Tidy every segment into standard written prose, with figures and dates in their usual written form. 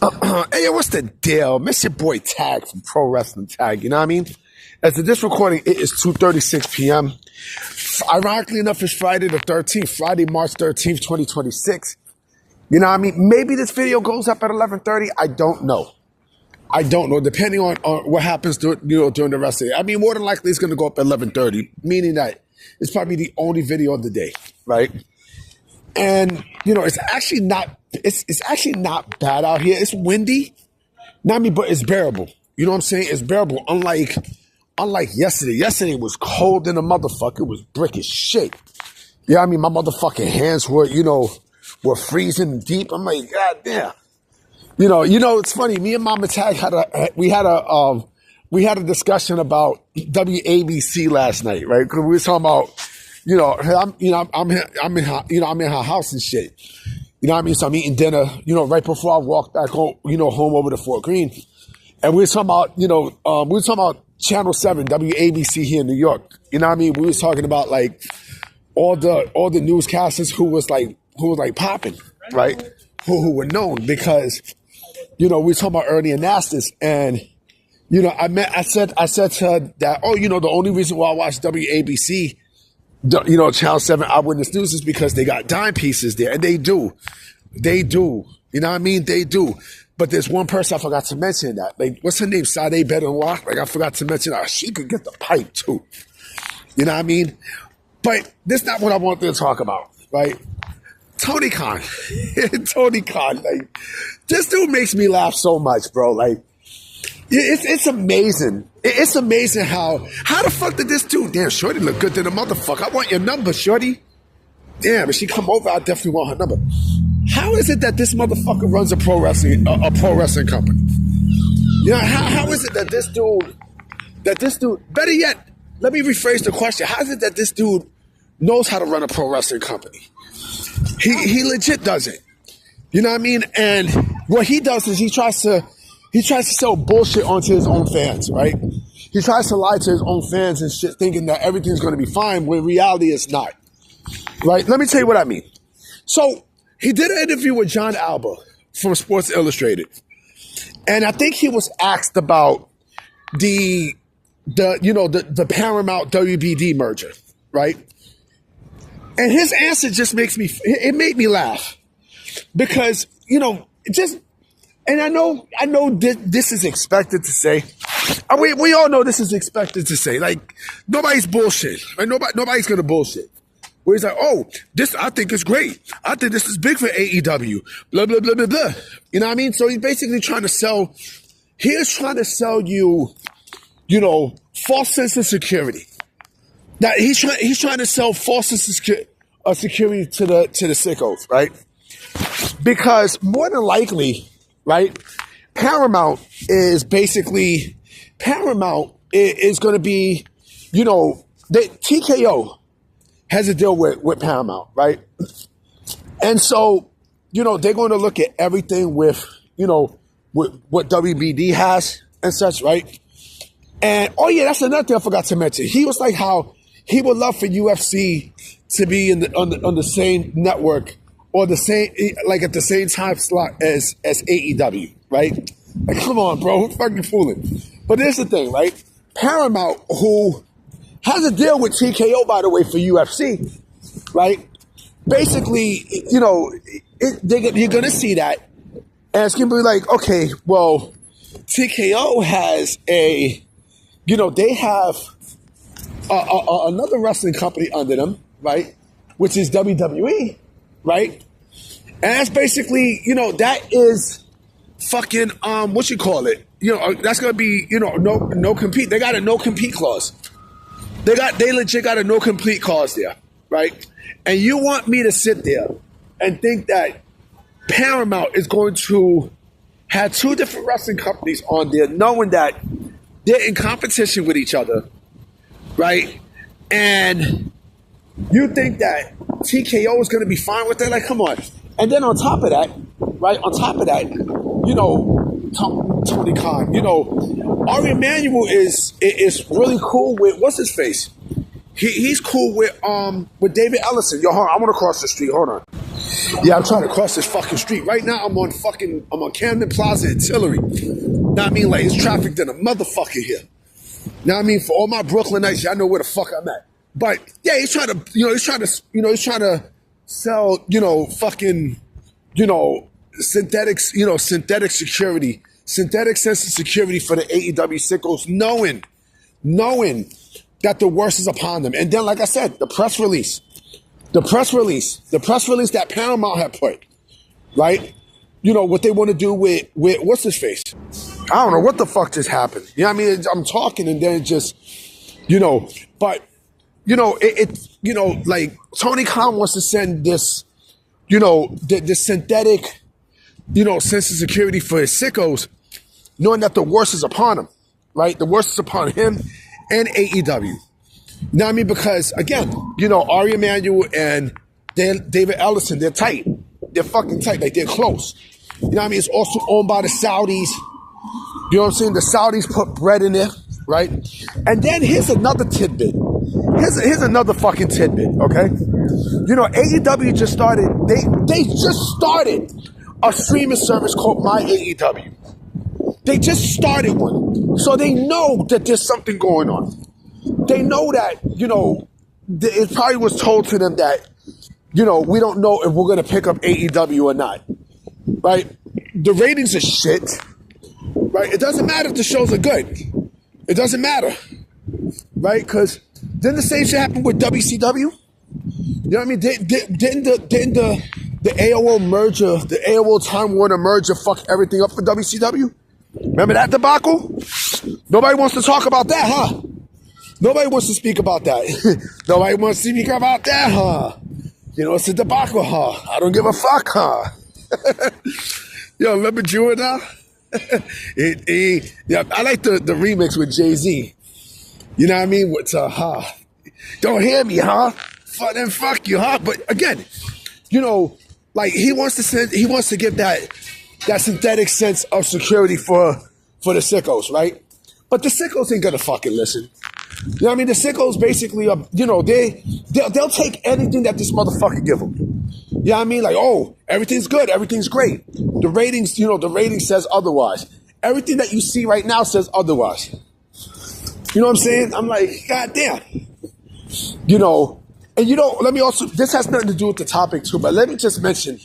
Hey, what's the deal? Miss your boy Tag from Pro Wrestling Tag, you know what I mean? As of this recording, it is 2:36 p.m. Ironically enough, it's Friday the 13th, Friday, March 13th, 2026. You know what I mean? Maybe this video goes up at 11:30. I don't know. Depending on what happens during the rest of it. I mean, more than likely it's going to go up at 11:30, meaning that it's probably the only video of the day, right? And, it's actually not bad out here. It's windy. But it's bearable. You know what I'm saying? It's bearable. Unlike yesterday. Yesterday was cold in a motherfucker. It was brick as shit. Yeah, I mean, my motherfucking hands were freezing deep. I'm like, God damn. It's funny. Me and Mama Tag had a discussion about WABC last night, right? Because we were talking about, I'm in her house and shit. You know what I mean? So I'm eating dinner, right before I walk back home, home over to Fort Greene. And we were talking about, Channel 7, WABC here in New York. You know what I mean? We was talking about like all the newscasters who was popping, right? Who were known because, we were talking about Ernie Anastas, and I said to her that, the only reason why I watch WABC, Channel 7 Eyewitness News is because they got dime pieces there, and they do. You know what I mean? They do. But there's one person I forgot to mention that. Like, what's her name? Sade Benoit? Like, I forgot to mention her. She could get the pipe, too. You know what I mean? But this is not what I wanted to talk about, right? Tony Khan. Tony Khan. Like, this dude makes me laugh so much, bro. Like, it's amazing. It's amazing how the fuck did this dude? Damn, Shorty look good to the motherfucker. I want your number, Shorty. Damn, if she come over, I definitely want her number. How is it that this motherfucker runs a pro wrestling company? How is it that this dude, better yet, let me rephrase the question. How is it that this dude knows how to run a pro wrestling company? He legit does it. You know what I mean? And what he does is he tries to sell bullshit onto his own fans, right? He tries to lie to his own fans and shit, thinking that everything's going to be fine when in reality it's not. Right? Let me tell you what I mean. So he did an interview with John Alba from Sports Illustrated. And I think he was asked about the Paramount WBD merger, right? And his answer just made me laugh. Because, and I know this is expected to say. We all know this is expected to say. Like, nobody's bullshit. Right? Nobody's going to bullshit. Where he's like, this, I think is great. I think this is big for AEW. Blah, blah, blah, blah, blah. You know what I mean? So he's basically trying to sell you, false sense of security. Now, he's trying to sell false sense of security to the sickos, right? Because more than likely, right, Paramount is going to be, TKO has a deal with Paramount, right? And so, they're going to look at everything with what WBD has and such, right? And, that's another thing I forgot to mention. He was like how he would love for UFC to be on the same network or the same, like at the same time slot as AEW, right? Like, come on, bro, who's fucking fooling? But here's the thing, right? Paramount, who has a deal with TKO, by the way, for UFC, right? Basically, you're going to see that. And it's going to be like, okay, well, TKO has they have another wrestling company under them, right? Which is WWE, right? And that's basically, that is fucking, what you call it? That's going to be, no compete. They got a no compete clause. They legit got a no complete clause there, right? And you want me to sit there and think that Paramount is going to have two different wrestling companies on there, knowing that they're in competition with each other, right? And you think that TKO is going to be fine with that? Like, come on. And then on top of that, right? Tony Khan, Ari Emanuel is really cool with what's his face? He's cool with David Ellison. Yo, hold on, I want to cross the street. Hold on. Yeah, I'm trying to cross this fucking street. Right now, I'm on Camden Plaza at Tillery. Know what I mean? Like, it's traffic than a motherfucker here. Know what I mean? For all my Brooklynites, y'all know where the fuck I'm at. But, yeah, he's trying to sell, fucking, synthetic security, synthetic sense of security for the AEW sickos, knowing that the worst is upon them. And then, like I said, the press release that Paramount had put, right? What they want to do with what's his face? I don't know what the fuck just happened. You know what I mean? I'm talking and then it just, but, like Tony Khan wants to send this, the synthetic, sense of security for his sickos, knowing that the worst is upon him, right? The worst is upon him and AEW. You know what I mean? Because, again, Ari Emanuel and David Ellison, they're tight. They're fucking tight. Like, they're close. You know what I mean? It's also owned by the Saudis. You know what I'm saying? The Saudis put bread in there, right? And then here's another tidbit. Here's another fucking tidbit, okay? AEW just started, they just started a streaming service called My AEW. They just started one. So they know that there's something going on. They know that, it probably was told to them that, we don't know if we're going to pick up AEW or not, right? The ratings are shit, right? It doesn't matter if the shows are good. It doesn't matter, right? Because didn't the same shit happen with WCW? You know what I mean? Didn't the AOL merger, the AOL Time Warner merger fuck everything up for WCW? Remember that debacle? Nobody wants to talk about that, huh? Nobody wants to speak about that. Nobody wants to speak about that, huh? It's a debacle, huh? I don't give a fuck, huh? Yo, remember Drew now? Yeah, I like the remix with Jay-Z. You know what I mean? What's huh? Don't hear me, huh? Then fuck you, huh? But again, like he wants to give that synthetic sense of security for the sickos, right? But the sickos ain't gonna fucking listen. You know what I mean? The sickos basically are, they'll take anything that this motherfucker give them. You know what I mean? Like, oh, everything's good, everything's great. The ratings, the rating says otherwise. Everything that you see right now says otherwise. You know what I'm saying? I'm like, goddamn. And let me also, this has nothing to do with the topic too, but let me just mention,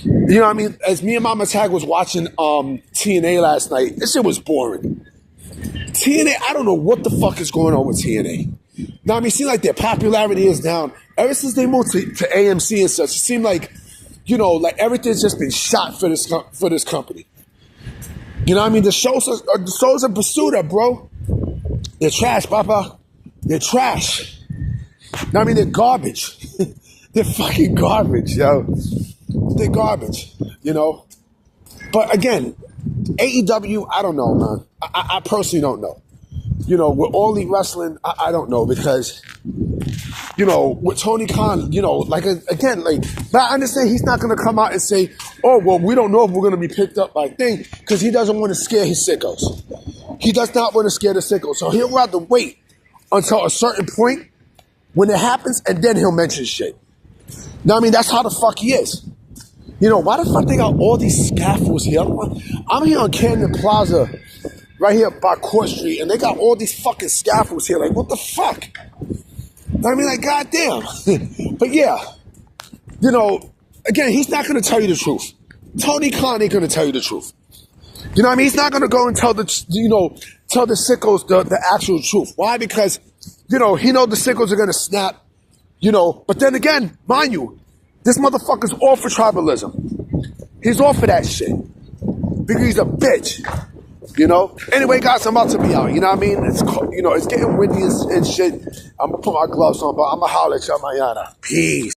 what I mean? As me and Mama Tag was watching TNA last night, this shit was boring. TNA, I don't know what the fuck is going on with TNA. Now, I mean, it seems like their popularity is down. Ever since they moved to AMC and such, it seemed like, like everything's just been shot for this company. You know what I mean? The shows are pursuit, bro. They're trash, Papa. They're trash. Now, I mean, they're garbage. They're fucking garbage, yo. They're garbage, But again, AEW, I don't know, man. I personally don't know. With All Elite Wrestling, I don't know because, with Tony Khan, like, again, like, but I understand he's not going to come out and say, oh, well, we don't know if we're going to be picked up by thing because he doesn't want to scare his sickos. He does not want to scare the sickos. So he'll rather wait until a certain point when it happens and then he'll mention shit. Now, I mean, that's how the fuck he is. Why the fuck they got all these scaffolds here? I'm here on Camden Plaza, right here by Court Street, and they got all these fucking scaffolds here. Like, what the fuck? I mean, like, goddamn. But yeah, again, he's not going to tell you the truth. Tony Khan ain't going to tell you the truth. You know what I mean? He's not going to go and tell the sickos the actual truth. Why? Because, he know the sickos are going to snap, But then again, mind you, this motherfucker's all for tribalism. He's all for that shit. Because he's a bitch. Anyway, guys, I'm about to be out. You know what I mean? It's it's getting windy and shit. I'm gonna put my gloves on, but I'm gonna holler at y'all mañana. Peace.